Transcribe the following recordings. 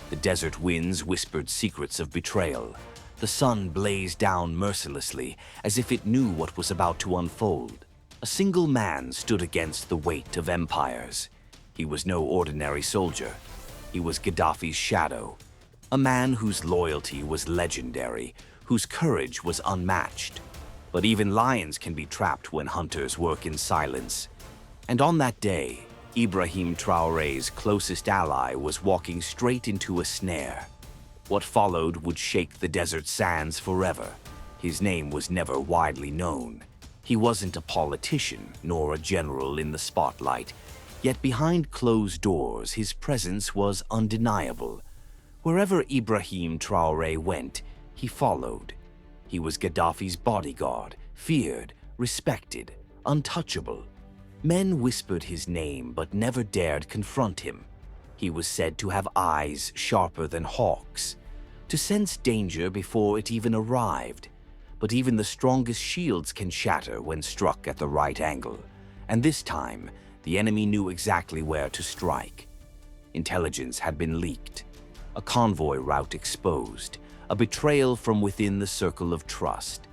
The desert winds whispered secrets of betrayal. The sun blazed down mercilessly, as if it knew what was about to unfold. A single man stood against the weight of empires. He was no ordinary soldier. He was Gaddafi's shadow, a man whose loyalty was legendary, whose courage was unmatched. But even lions can be trapped when hunters work in silence. And on that day, Ibrahim Traoré's closest ally was walking straight into a snare. What followed would shake the desert sands forever. His name was never widely known. He wasn't a politician, nor a general in the spotlight. Yet behind closed doors, his presence was undeniable. Wherever Ibrahim Traoré went, he followed. He was Gaddafi's bodyguard, feared, respected, untouchable. Men whispered his name but never dared confront him. He was said to have eyes sharper than hawks, to sense danger before it even arrived. But even the strongest shields can shatter when struck at the right angle. And this time, the enemy knew exactly where to strike. Intelligence had been leaked, a convoy route exposed, a betrayal from within the circle of trust.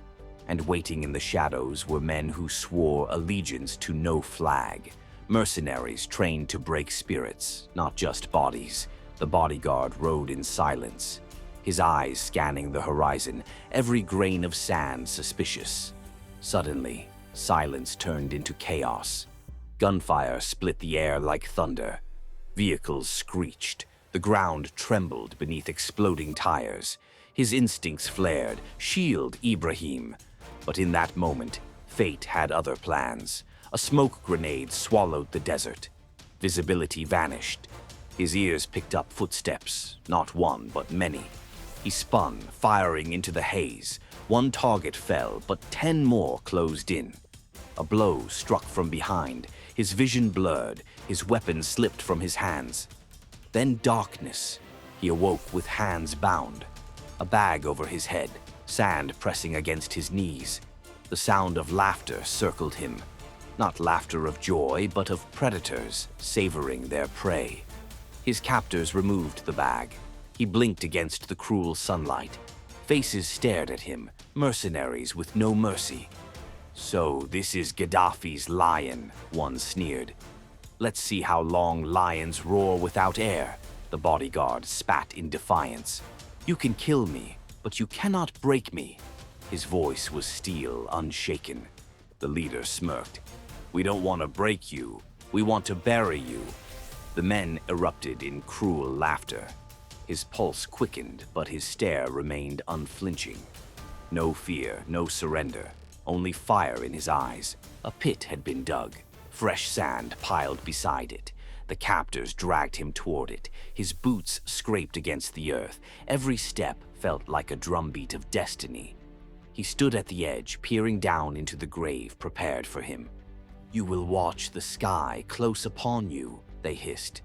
And waiting in the shadows were men who swore allegiance to no flag, mercenaries trained to break spirits, not just bodies. The bodyguard rode in silence, his eyes scanning the horizon, every grain of sand suspicious. Suddenly, silence turned into chaos. Gunfire split the air like thunder. Vehicles screeched. The ground trembled beneath exploding tires. His instincts flared. Shield Ibrahim. But in that moment, fate had other plans. A smoke grenade swallowed the desert. Visibility vanished. His ears picked up footsteps, not one, but many. He spun, firing into the haze. One target fell, but 10 more closed in. A blow struck from behind. His vision blurred. His weapon slipped from his hands. Then darkness. He awoke with hands bound. A bag over his head, sand pressing against his knees. The sound of laughter circled him. Not laughter of joy, but of predators savoring their prey. His captors removed the bag. He blinked against the cruel sunlight. Faces stared at him, mercenaries with no mercy. "So this is Gaddafi's lion," one sneered. "Let's see how long lions roar without air," the bodyguard spat in defiance. "You can kill me, but you cannot break me." His voice was steel, unshaken. The leader smirked. "We don't want to break you. We want to bury you." The men erupted in cruel laughter. His pulse quickened, but his stare remained unflinching. No fear, no surrender, only fire in his eyes. A pit had been dug, fresh sand piled beside it. The captors dragged him toward it. His boots scraped against the earth. Every step felt like a drumbeat of destiny. He stood at the edge, peering down into the grave prepared for him. "You will watch the sky close upon you," they hissed.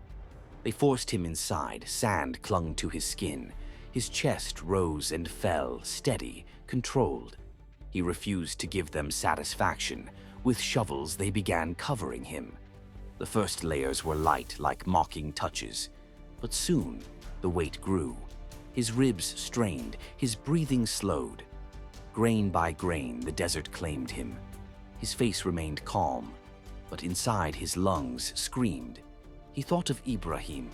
They forced him inside. Sand clung to his skin. His chest rose and fell, steady, controlled. He refused to give them satisfaction. With shovels, they began covering him. The first layers were light, like mocking touches. But soon, the weight grew. His ribs strained, his breathing slowed. Grain by grain, the desert claimed him. His face remained calm, but inside his lungs screamed. He thought of Ibrahim.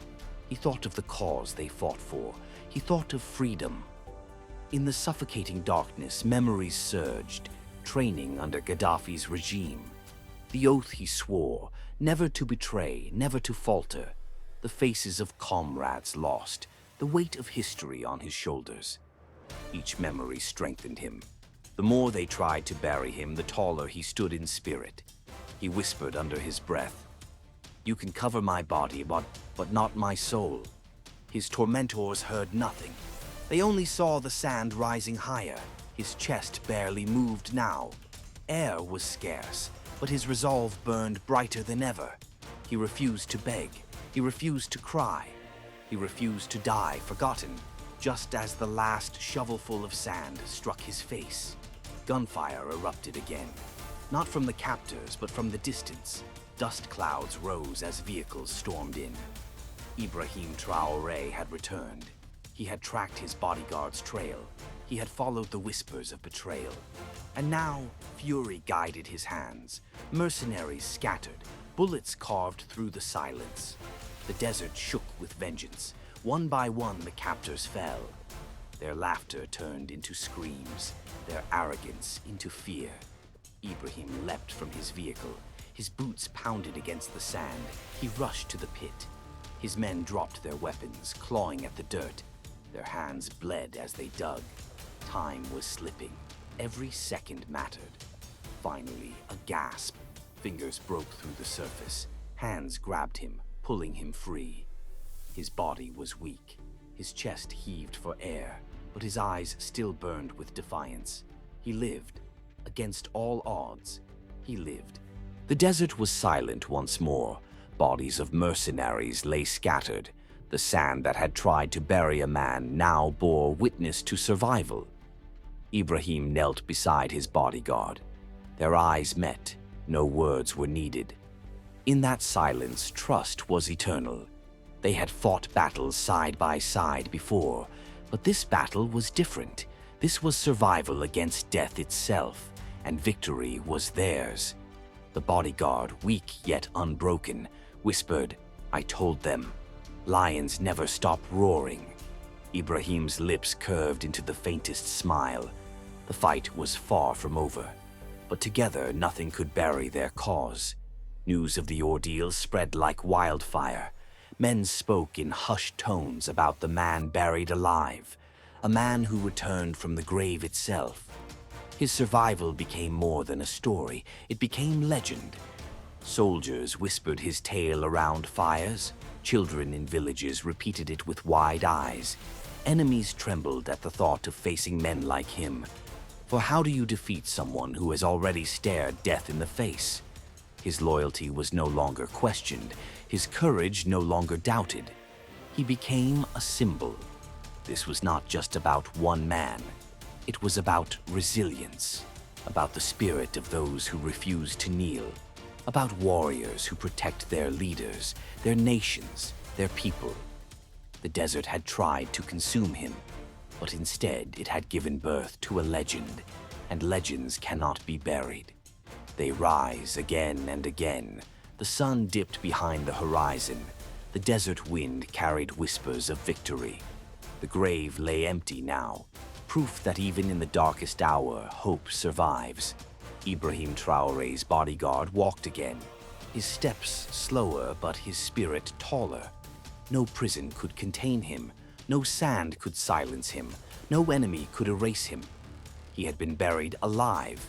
He thought of the cause they fought for. He thought of freedom. In the suffocating darkness, memories surged, training under Gaddafi's regime. The oath he swore, never to betray, never to falter. The faces of comrades lost, the weight of history on his shoulders. Each memory strengthened him. The more they tried to bury him, the taller he stood in spirit. He whispered under his breath, "You can cover my body, but not my soul." His tormentors heard nothing. They only saw the sand rising higher. His chest barely moved now. Air was scarce, but his resolve burned brighter than ever. He refused to beg. He refused to cry. He refused to die forgotten, just as the last shovelful of sand struck his face. Gunfire erupted again, not from the captors, but from the distance. Dust clouds rose as vehicles stormed in. Ibrahim Traoré had returned. He had tracked his bodyguard's trail. He had followed the whispers of betrayal. And now, fury guided his hands. Mercenaries scattered, bullets carved through the silence. The desert shook with vengeance. One by one, the captors fell. Their laughter turned into screams, their arrogance into fear. Ibrahim leapt from his vehicle. His boots pounded against the sand. He rushed to the pit. His men dropped their weapons, clawing at the dirt. Their hands bled as they dug. Time was slipping. Every second mattered. Finally, a gasp. Fingers broke through the surface. Hands grabbed him, pulling him free. His body was weak. His chest heaved for air, but his eyes still burned with defiance. He lived. Against all odds, he lived. The desert was silent once more. Bodies of mercenaries lay scattered. The sand that had tried to bury a man now bore witness to survival. Ibrahim knelt beside his bodyguard. Their eyes met. No words were needed. In that silence, trust was eternal. They had fought battles side by side before, but this battle was different. This was survival against death itself, and victory was theirs. The bodyguard, weak yet unbroken, whispered, "I told them. Lions never stop roaring." Ibrahim's lips curved into the faintest smile. The fight was far from over, but together nothing could bury their cause. News of the ordeal spread like wildfire. Men spoke in hushed tones about the man buried alive, a man who returned from the grave itself. His survival became more than a story, it became legend. Soldiers whispered his tale around fires. Children in villages repeated it with wide eyes. Enemies trembled at the thought of facing men like him. For how do you defeat someone who has already stared death in the face? His loyalty was no longer questioned. His courage no longer doubted. He became a symbol. This was not just about one man. It was about resilience, about the spirit of those who refuse to kneel, about warriors who protect their leaders, their nations, their people. The desert had tried to consume him, but instead it had given birth to a legend, and legends cannot be buried. They rise again and again. The sun dipped behind the horizon. The desert wind carried whispers of victory. The grave lay empty now, proof that even in the darkest hour, hope survives. Ibrahim Traoré's bodyguard walked again, his steps slower but his spirit taller. No prison could contain him, no sand could silence him, no enemy could erase him. He had been buried alive,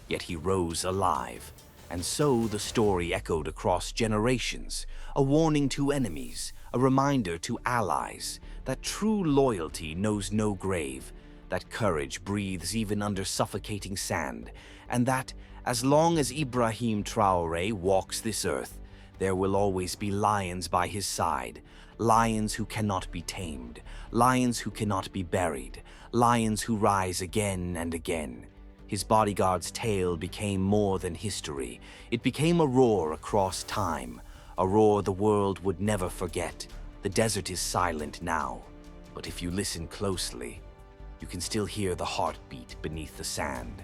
yet he rose alive. And so the story echoed across generations, a warning to enemies, a reminder to allies, that true loyalty knows no grave, that courage breathes even under suffocating sand, and that, as long as Ibrahim Traoré walks this earth, there will always be lions by his side, lions who cannot be tamed, lions who cannot be buried, lions who rise again and again. His bodyguard's tale became more than history. It became a roar across time, a roar the world would never forget. The desert is silent now, but if you listen closely, you can still hear the heartbeat beneath the sand.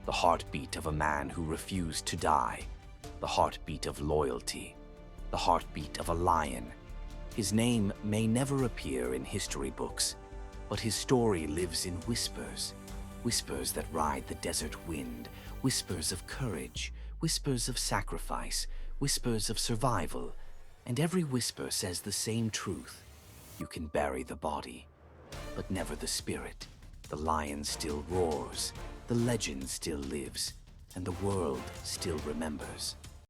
The heartbeat of a man who refused to die. The heartbeat of loyalty. The heartbeat of a lion. His name may never appear in history books, but his story lives in whispers. Whispers that ride the desert wind. Whispers of courage. Whispers of sacrifice. Whispers of survival. And every whisper says the same truth. You can bury the body, but never the spirit. The lion still roars, the legend still lives, and the world still remembers.